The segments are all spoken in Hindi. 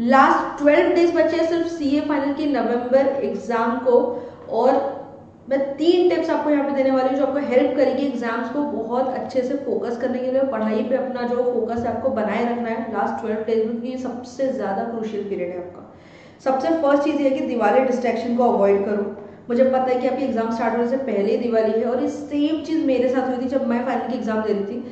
लास्ट 12 डेज बचे हैं सिर्फ सीए फाइनल की नवंबर एग्जाम को, और मैं 3 टिप्स आपको यहाँ पे देने वाली हूँ जो आपको हेल्प करेगी एग्जाम्स को बहुत अच्छे से फोकस करने के लिए। पढ़ाई पे अपना जो फोकस है आपको बनाए रखना है लास्ट 12 डेज में, क्योंकि ये सबसे ज़्यादा क्रूशियल पीरियड है आपका। सबसे फर्स्ट चीज़ ये है कि दिवाली डिस्ट्रैक्शन को अवॉइड करो। मुझे पता है कि आपकी एग्जाम स्टार्ट होने से पहले ही दिवाली है, और ये सेम चीज़ मेरे साथ हुई थी जब मैं फाइनल की एग्जाम दे रही थी।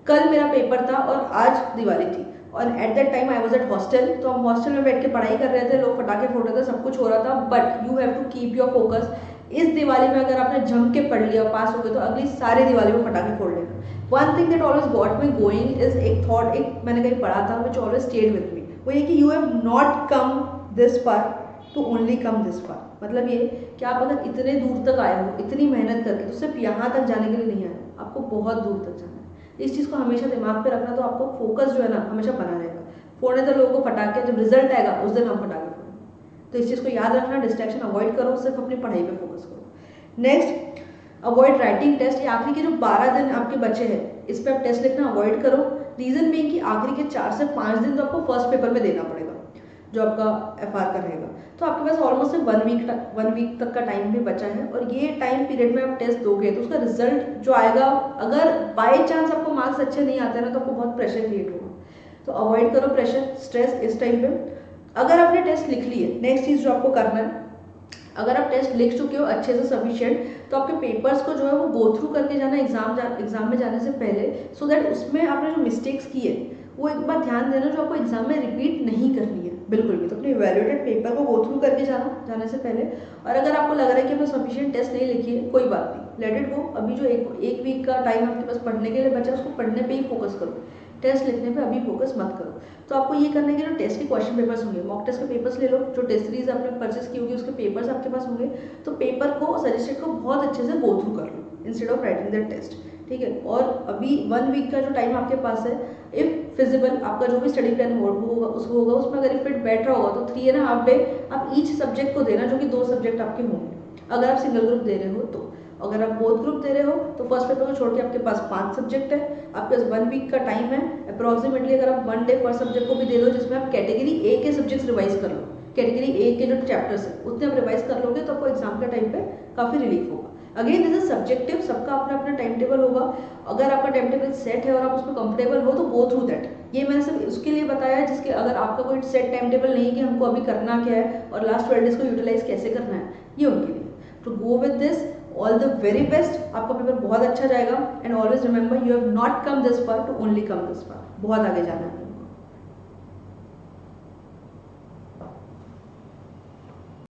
कल मेरा पेपर था और आज दिवाली थी, और at that time I was at hostel. तो हम हॉस्टल में बैठ के पढ़ाई कर रहे थे, लोग पटाखे फोड़ रहे थे, सब कुछ हो रहा था, but you have to keep your focus. इस दिवाली में अगर आपने जम के पढ़ लिया, पास हो गए, तो अगली सारी दिवाली में पटाखे फोड़ लेना। One thing that always got me going is एक थॉट, एक मैंने कहीं पढ़ा था which always stayed with me, वो ये कि you have not come this far to only come this far. मतलब ये कि आप अगर इतने दूर तक आए हो इतनी मेहनत करके, तो सिर्फ यहाँ तक जाने के लिए नहीं आए, आपको बहुत दूर तक जाना है। इस चीज़ को हमेशा दिमाग पे रखना, तो आपको फोकस जो है ना हमेशा बना रहेगा। फोड़ने तो लोगों को फटाके, जब रिजल्ट आएगा उस दिन हम फटाके फोड़ेंगे। तो इस चीज़ को याद रखना, डिस्ट्रैक्शन अवॉइड करो, सिर्फ अपनी पढ़ाई पे फोकस करो। Next, avoid writing test. ये आखिरी के जो 12 दिन आपके बचे हैं, इस पर आप टेस्ट लिखना अवॉइड करो। रीजन बीइंग कि आखिरी के 4 से 5 दिन तो आपको फर्स्ट पेपर में देना पड़ेगा जो आपका एफआर का रहेगा। तो आपके पास ऑलमोस्ट 1 वीक तक का टाइम भी बचा है, और ये टाइम पीरियड में आप टेस्ट दोगे तो उसका रिजल्ट जो आएगा, अगर बाय चांस आपको मार्क्स अच्छे नहीं आते ना, तो आपको बहुत प्रेशर क्रिएट होगा। तो अवॉइड करो प्रेशर, स्ट्रेस इस टाइम पे। अगर आपने टेस्ट लिख ली है, नेक्स्ट चीज़ जो आपको करना है, अगर आप टेस्ट लिख चुके हो अच्छे से सफिशिएंट, तो आपके पेपर्स को जो है वो गो थ्रू करके जाना एग्जाम में जाने से पहले, सो दैट उसमें आपने जो मिस्टेक्स की है वो एक बार ध्यान देना, जो आपको एग्जाम में रिपीट नहीं करनी है बिल्कुल भी। तो अपने इवैल्यूएटेड पेपर को गो थ्रू करके जाने से पहले। और अगर आपको लग रहा है कि आपने सफिशिएंट टेस्ट नहीं लिखी है, कोई बात नहीं, लेट इट गो। अभी जो एक वीक का टाइम आपके पास पढ़ने के लिए बचा है, उसको पढ़ने पे ही फोकस करो, टेस्ट लिखने पे अभी फोकस मत करो। तो आपको ये करने के जो टेस्ट के क्वेश्चन पेपर्स होंगे, मॉक टेस्ट के पेपर्स ले लो, जो टेस्ट सीरीज आपने परचेस की होगी उसके पेपर्स आपके पास होंगे, तो पेपर को सजेस्टेड को बहुत अच्छे से गो थ्रू कर लो instead of writing that test, ठीक है। और अभी 1 वीक का जो टाइम आपके पास है, इफ फिजिबल आपका जो भी स्टडी प्लान होगा उसमें अगर फिट बैठ रहा होगा, तो 3.5 डे आप ईच सब्जेक्ट को देना, जो कि 2 सब्जेक्ट आपके होंगे अगर आप सिंगल ग्रुप दे रहे हो तो। अगर आप बोथ ग्रुप दे रहे हो तो फर्स्ट पेपर को छोड़ के आपके पास 5 सब्जेक्ट है, आपके पास 1 वीक का टाइम है अप्रॉक्सीमेटली। अगर आप 1 डे पर सब्जेक्ट को भी दे दो, जिसमें आप कैटेगरी ए के सब्जेक्ट्स रिवाइज कर लो, कैटेगरी ए के जो चैप्टर्स है उतने आप रिवाइज कर लोगे, तो आपको एग्जाम के टाइम पे काफ़ी रिलीफ होगा। अगेन दिस इज सब्जेक्टिव, सबका अपना अपना टाइम टेबल होगा। अगर आपका टाइम टेबल सेट है और आप उसमें कंफर्टेबल हो, तो गो थ्रू दैट। ये मैंने सिर्फ उसके लिए बताया है जिसके, अगर आपका कोई सेट टाइम टेबल नहीं है कि हमको अभी करना क्या है और लास्ट 12 डेज को यूटिलाइज कैसे करना है, ये उनके लिए। तो go with this, all the very best, आपका पेपर बहुत अच्छा जाएगा। And always remember, you have not come this far to only come this far, बहुत आगे जाना है।